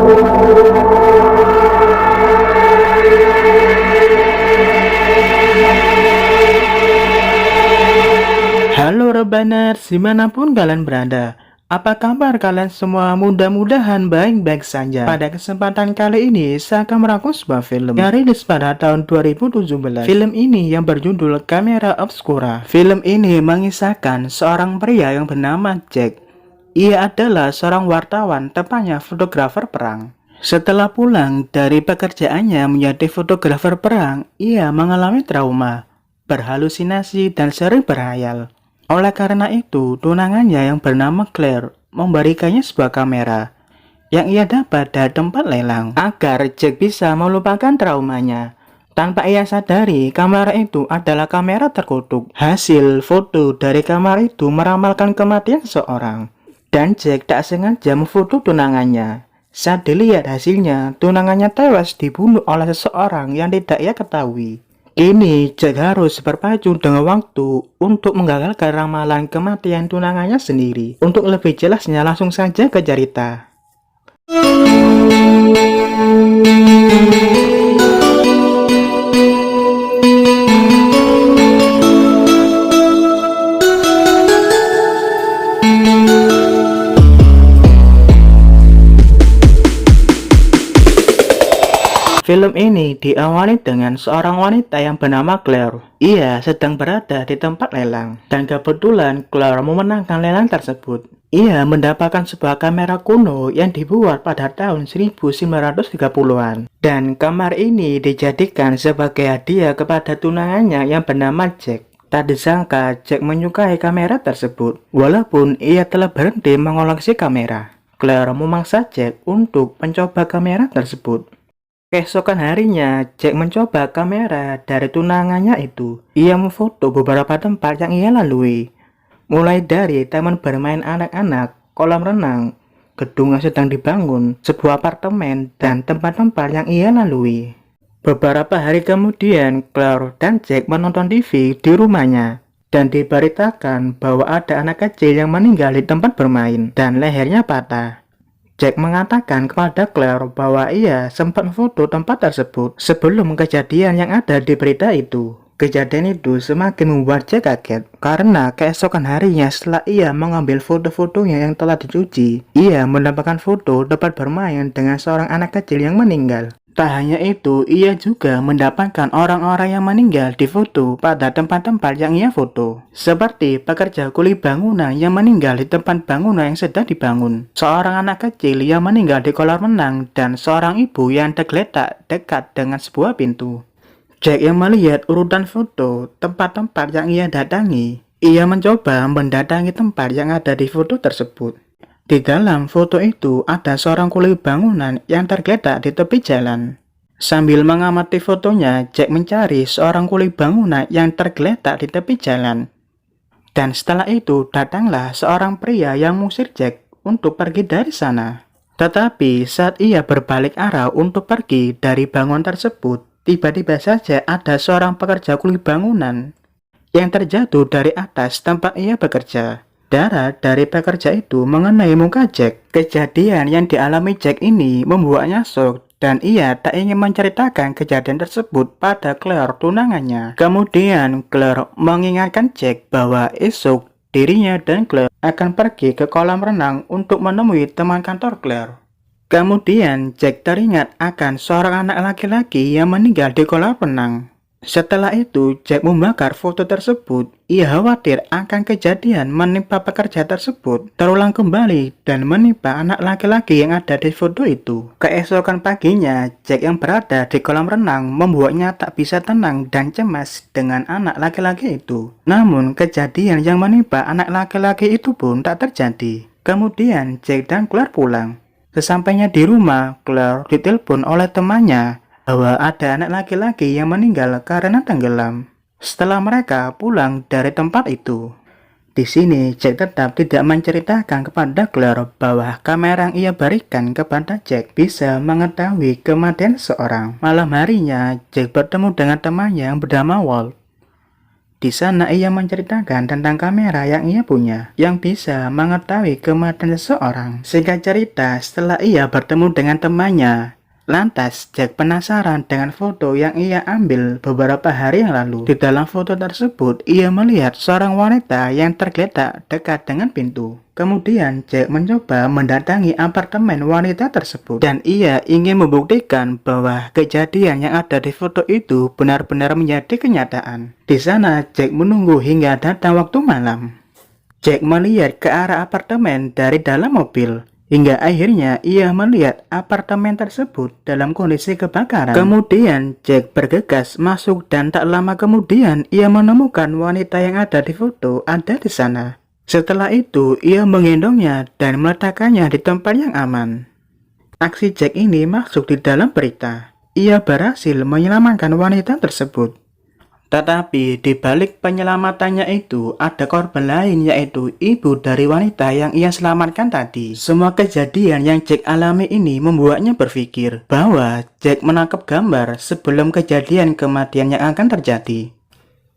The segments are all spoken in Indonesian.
Halo Rebaners, dimanapun kalian berada. Apa kabar kalian semua? Mudah-mudahan baik-baik saja. Pada kesempatan kali ini, saya akan merangkum sebuah film yang rilis pada tahun 2017. Film ini yang berjudul Camera Obscura. Film ini mengisahkan seorang pria yang bernama Jack. Ia adalah seorang wartawan, tepatnya fotografer perang. Setelah pulang dari pekerjaannya menjadi fotografer perang, ia mengalami trauma, berhalusinasi, dan sering berhayal. Oleh karena itu, tunangannya yang bernama Claire memberikannya sebuah kamera yang ia dapat dari tempat lelang agar Jack bisa melupakan traumanya. Tanpa ia sadari, kamera itu adalah kamera terkutuk. Hasil foto dari kamera itu meramalkan kematian seseorang, dan Jack tak sengaja memfoto tunangannya. Saat dilihat hasilnya, tunangannya tewas dibunuh oleh seseorang yang tidak ia ketahui. Kini Jack harus berpacu dengan waktu untuk menggagalkan ramalan kematian tunangannya sendiri. Untuk lebih jelasnya langsung saja ke cerita. Film ini diawali dengan seorang wanita yang bernama Claire. Ia sedang berada di tempat lelang, dan kebetulan Claire memenangkan lelang tersebut. Ia mendapatkan sebuah kamera kuno yang dibuat pada tahun 1930-an. Dan kamera ini dijadikan sebagai hadiah kepada tunangannya yang bernama Jack. Tak disangka Jack menyukai kamera tersebut, walaupun ia telah berhenti mengoleksi kamera. Claire memaksa Jack untuk mencoba kamera tersebut. Keesokan harinya, Jack mencoba kamera dari tunangannya itu. Ia memfoto beberapa tempat yang ia lalui, mulai dari taman bermain anak-anak, kolam renang, gedung yang sedang dibangun, sebuah apartemen, dan tempat-tempat yang ia lalui. Beberapa hari kemudian, Claire dan Jack menonton TV di rumahnya, dan diberitakan bahwa ada anak kecil yang meninggal di tempat bermain, dan lehernya patah. Jack mengatakan kepada Claire bahwa ia sempat memfoto tempat tersebut sebelum kejadian yang ada di berita itu. Kejadian itu semakin membuat Jack kaget, karena keesokan harinya setelah ia mengambil foto-fotonya yang telah dicuci, ia mendapatkan foto tempat bermain dengan seorang anak kecil yang meninggal. Tak hanya itu, ia juga mendapatkan orang-orang yang meninggal di foto pada tempat-tempat yang ia foto. Seperti pekerja kuli bangunan yang meninggal di tempat bangunan yang sedang dibangun, seorang anak kecil yang meninggal di kolam renang, dan seorang ibu yang tergeletak dekat dengan sebuah pintu. Jack yang melihat urutan foto tempat-tempat yang ia datangi, ia mencoba mendatangi tempat yang ada di foto tersebut. Di dalam foto itu ada seorang kuli bangunan yang tergeletak di tepi jalan. Sambil mengamati fotonya, Jack mencari seorang kuli bangunan yang tergeletak di tepi jalan. Dan setelah itu datanglah seorang pria yang mengusir Jack untuk pergi dari sana. Tetapi saat ia berbalik arah untuk pergi dari bangunan tersebut, tiba-tiba saja ada seorang pekerja kuli bangunan yang terjatuh dari atas tempat ia bekerja. Darah dari pekerja itu mengenai muka Jack. Kejadian yang dialami Jack ini membuatnya shock, dan ia tak ingin menceritakan kejadian tersebut pada Claire tunangannya. Kemudian Claire mengingatkan Jack bahwa esok dirinya dan Claire akan pergi ke kolam renang untuk menemui teman kantor Claire. Kemudian Jack teringat akan seorang anak laki-laki yang meninggal di kolam renang. Setelah itu, Jack membakar foto tersebut. Ia khawatir akan kejadian menimpa pekerja tersebut terulang kembali dan menimpa anak laki-laki yang ada di foto itu. Keesokan paginya, Jack yang berada di kolam renang membuatnya tak bisa tenang dan cemas dengan anak laki-laki itu. Namun, kejadian yang menimpa anak laki-laki itu pun tak terjadi. Kemudian, Jack dan Claire pulang. Sesampainya di rumah, Claire ditelepon oleh temannya bahwa ada anak laki-laki yang meninggal karena tenggelam. Setelah mereka pulang dari tempat itu, di sini Jack tetap tidak menceritakan kepada Claire bahwa kamera yang ia berikan kepada Jack bisa mengetahui kematian seorang. Malam harinya, Jack bertemu dengan temannya yang bernama Walt. Di sana ia menceritakan tentang kamera yang ia punya, yang bisa mengetahui kematian seseorang. Singkat cerita, setelah ia bertemu dengan temannya, lantas Jack penasaran dengan foto yang ia ambil beberapa hari yang lalu. Di dalam foto tersebut, ia melihat seorang wanita yang tergeletak dekat dengan pintu. Kemudian Jack mencoba mendatangi apartemen wanita tersebut dan ia ingin membuktikan bahwa kejadian yang ada di foto itu benar-benar menjadi kenyataan. Di sana Jack menunggu hingga datang waktu malam. Jack melihat ke arah apartemen dari dalam mobil. Hingga akhirnya ia melihat apartemen tersebut dalam kondisi kebakaran. Kemudian Jack bergegas masuk dan tak lama kemudian ia menemukan wanita yang ada di foto ada di sana. Setelah itu ia menggendongnya dan meletakkannya di tempat yang aman. Aksi Jack ini masuk di dalam berita. Ia berhasil menyelamatkan wanita tersebut. Tetapi di balik penyelamatannya itu ada korban lain, yaitu ibu dari wanita yang ia selamatkan tadi. Semua kejadian yang Jack alami ini membuatnya berpikir bahwa Jack menangkap gambar sebelum kejadian kematian yang akan terjadi.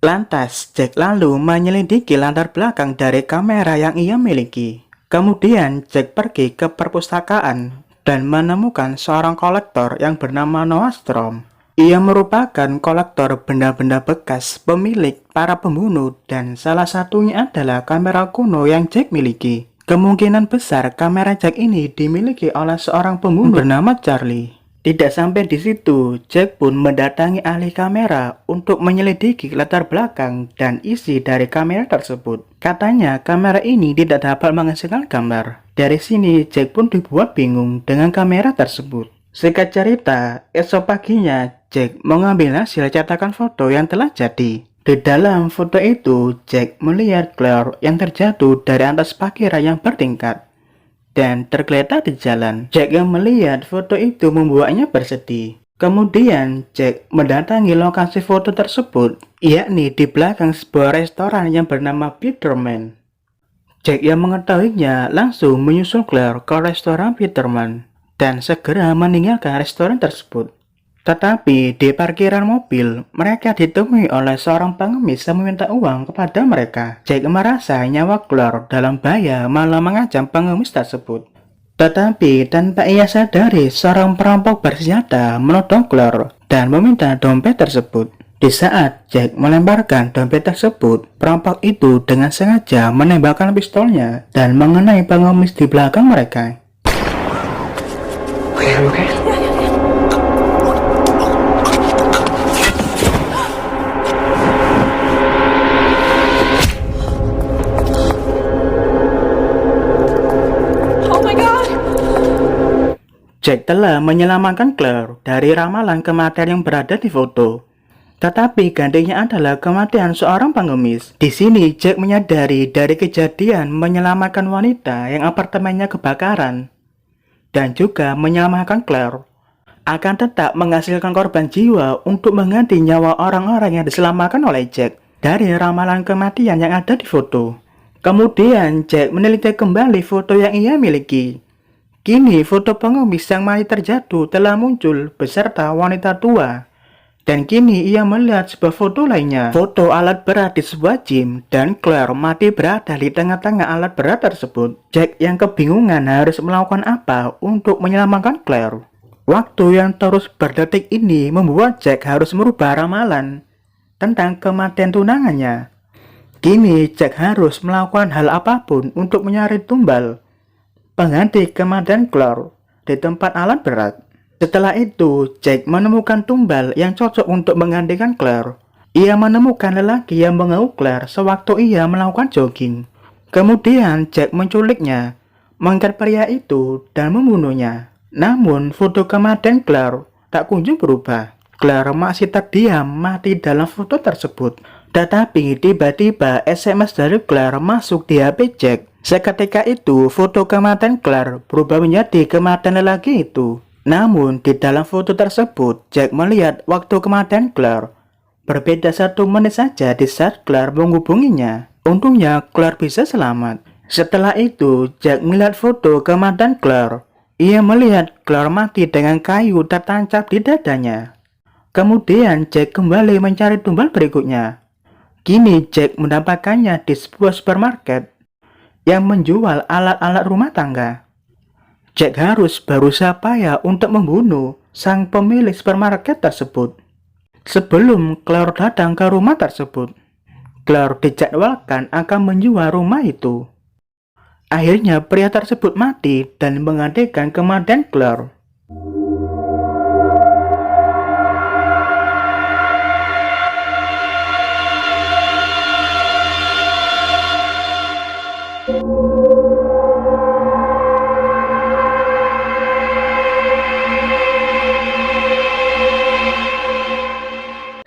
Lantas Jack lalu menyelidiki latar belakang dari kamera yang ia miliki. Kemudian Jack pergi ke perpustakaan dan menemukan seorang kolektor yang bernama Noah Strom. Ia merupakan kolektor benda-benda bekas pemilik para pembunuh dan salah satunya adalah kamera kuno yang Jack miliki. Kemungkinan besar kamera Jack ini dimiliki oleh seorang pembunuh bernama Charlie. Tidak sampai di situ, Jack pun mendatangi ahli kamera untuk menyelidiki latar belakang dan isi dari kamera tersebut. Katanya kamera ini tidak dapat menghasilkan gambar. Dari sini Jack pun dibuat bingung dengan kamera tersebut. Singkat cerita, esok paginya Jack mengambil hasil cetakan foto yang telah jadi. Di dalam foto itu, Jack melihat Claire yang terjatuh dari atas parkiran yang bertingkat dan tergeletak di jalan. Jack yang melihat foto itu membuatnya bersedih. Kemudian Jack mendatangi lokasi foto tersebut, yakni di belakang sebuah restoran yang bernama Peterman. Jack yang mengetahuinya langsung menyusul Claire ke restoran Peterman dan segera meninggalkan restoran tersebut. Tetapi di parkiran mobil, mereka ditemui oleh seorang pengemis yang meminta uang kepada mereka. Jack merasa nyawa Claire dalam bahaya malah mengancam pengemis tersebut. Tetapi tanpa ia sadari, seorang perampok bersenjata menodong Claire dan meminta dompet tersebut. Di saat Jack melemparkan dompet tersebut, perampok itu dengan sengaja menembakkan pistolnya dan mengenai pengemis di belakang mereka. Okay, are you okay? Oh my God! Jack telah menyelamatkan Claire dari ramalan kematian yang berada di foto. Tetapi gantinya adalah kematian seorang pengemis. Di sini Jack menyadari dari kejadian menyelamatkan wanita yang apartemennya kebakaran dan juga menyelamatkan Claire akan tetap menghasilkan korban jiwa untuk mengganti nyawa orang-orang yang diselamatkan oleh Jack dari ramalan kematian yang ada di foto. Kemudian Jack meneliti kembali foto yang ia miliki. Kini foto pengemis yang mati terjatuh telah muncul beserta wanita tua. Dan kini ia melihat sebuah foto lainnya, foto alat berat di sebuah gym, dan Claire mati berada di tengah-tengah alat berat tersebut. Jack yang kebingungan harus melakukan apa untuk menyelamatkan Claire. Waktu yang terus berdetik ini membuat Jack harus merubah ramalan tentang kematian tunangannya. Kini Jack harus melakukan hal apapun untuk mencari tumbal pengganti kematian Claire di tempat alat berat. Setelah itu, Jack menemukan tumbal yang cocok untuk menggantikan Claire. Ia menemukan lelaki yang mengauk Claire sewaktu ia melakukan jogging. Kemudian Jack menculiknya, mengikat pria itu dan membunuhnya. Namun foto kematian Claire tak kunjung berubah. Claire masih terdiam mati dalam foto tersebut. Tetapi tiba-tiba SMS dari Claire masuk di HP Jack. Seketika itu foto kematian Claire berubah menjadi kematian lelaki itu. Namun di dalam foto tersebut Jack melihat waktu kematian Claire berbeda 1 menit saja di saat Claire menghubunginya. Untungnya Claire bisa selamat. Setelah itu Jack melihat foto kematian Claire. Ia melihat Claire mati dengan kayu tertancap di dadanya. Kemudian Jack kembali mencari tumbal berikutnya. Kini Jack mendapatkannya di sebuah supermarket yang menjual alat-alat rumah tangga. Jack harus berusaha payah untuk membunuh sang pemilik supermarket tersebut. Sebelum Claire datang ke rumah tersebut, Claire dijadwalkan akan menjual rumah itu. Akhirnya pria tersebut mati dan menggantikan kematian Claire.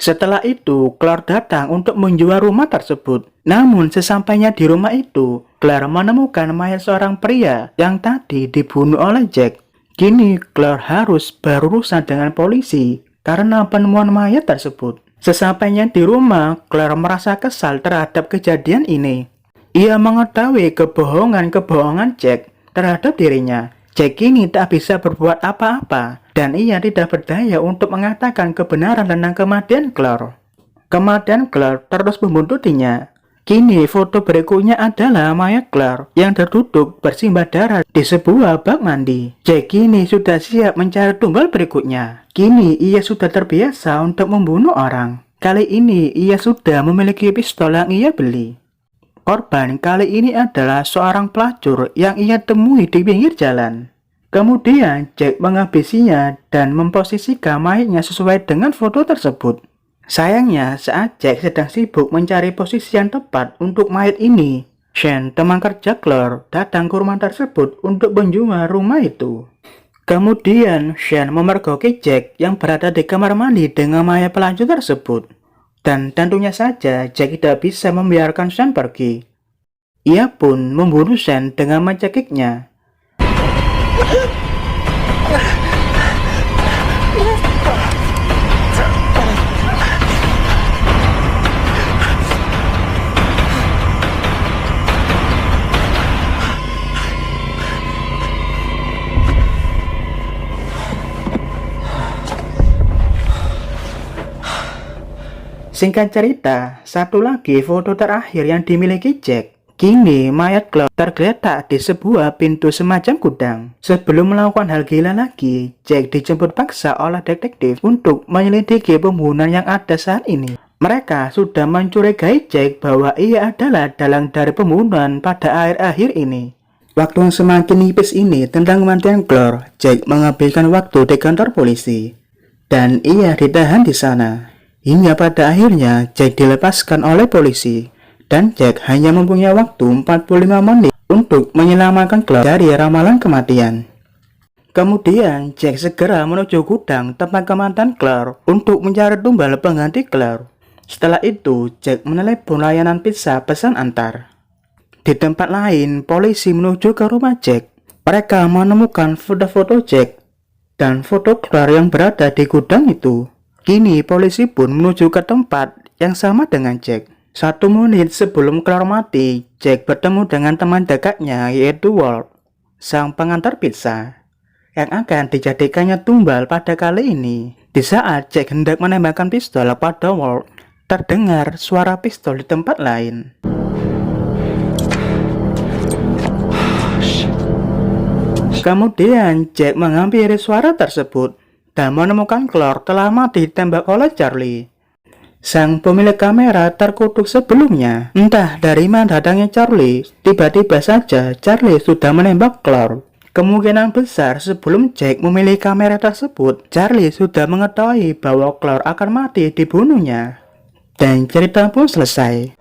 Setelah itu, Claire datang untuk menjual rumah tersebut. Namun, sesampainya di rumah itu, Claire menemukan mayat seorang pria yang tadi dibunuh oleh Jack. Kini, Claire harus berurusan dengan polisi karena penemuan mayat tersebut. Sesampainya di rumah, Claire merasa kesal terhadap kejadian ini. Ia mengetahui kebohongan Jack terhadap dirinya. Jack kini tak bisa berbuat apa-apa, dan ia tidak berdaya untuk mengatakan kebenaran tentang kematian Claire. Kematian Claire terus membuntutinya. Kini foto berikutnya adalah mayat Claire yang terduduk bersimbah darah di sebuah bak mandi. Jack kini sudah siap mencari tumbal berikutnya. Kini ia sudah terbiasa untuk membunuh orang. Kali ini ia sudah memiliki pistol yang ia beli. Korban kali ini adalah seorang pelacur yang ia temui di pinggir jalan. Kemudian Jack menghabisinya dan memposisikan mayatnya sesuai dengan foto tersebut. Sayangnya saat Jack sedang sibuk mencari posisi yang tepat untuk mayat ini, Shane, teman kerja Claire, datang ke rumah tersebut untuk menjual rumah itu. Kemudian Shane memergoki Jack yang berada di kamar mandi dengan mayat pelacur tersebut. Dan tentunya saja Jack tidak bisa membiarkan Shane pergi. Ia pun membunuh Shane dengan mencekiknya. Singkat cerita, satu lagi foto terakhir yang dimiliki Jack. Kini mayat Claire tergeletak di sebuah pintu semacam gudang. Sebelum melakukan hal gila lagi, Jack dijemput paksa oleh detektif untuk menyelidiki pembunuhan yang ada saat ini. Mereka sudah mencurigai Jack bahwa ia adalah dalang dari pembunuhan pada akhir-akhir ini. Waktu yang semakin nipis ini tentang kematian Claire, Jack menghabiskan waktu di kantor polisi. Dan ia ditahan di sana. Hingga pada akhirnya Jack dilepaskan oleh polisi. Dan Jack hanya mempunyai waktu 45 menit untuk menyelamatkan Claire dari ramalan kematian. Kemudian Jack segera menuju gudang tempat kematian Claire untuk mencari tumbal pengganti Claire. Setelah itu Jack menelepon layanan pizza pesan antar. Di tempat lain, polisi menuju ke rumah Jack. Mereka menemukan foto-foto Jack dan foto Claire yang berada di gudang itu. Kini polisi pun menuju ke tempat yang sama dengan Jack. 1 menit sebelum Claire mati, Jack bertemu dengan teman dekatnya yaitu Walt, sang pengantar pizza, yang akan dijadikannya tumbal pada kali ini. Di saat Jack hendak menembakkan pistol pada Walt, terdengar suara pistol di tempat lain. Kemudian Jack menghampiri suara tersebut dan menemukan Claire telah mati ditembak oleh Charlie. Sang pemilik kamera terkutuk sebelumnya. Entah dari mana datangnya Charlie, tiba-tiba saja Charlie sudah menembak Claire. Kemungkinan besar sebelum Jack memilih kamera tersebut, Charlie sudah mengetahui bahwa Claire akan mati dibunuhnya. Dan cerita pun selesai.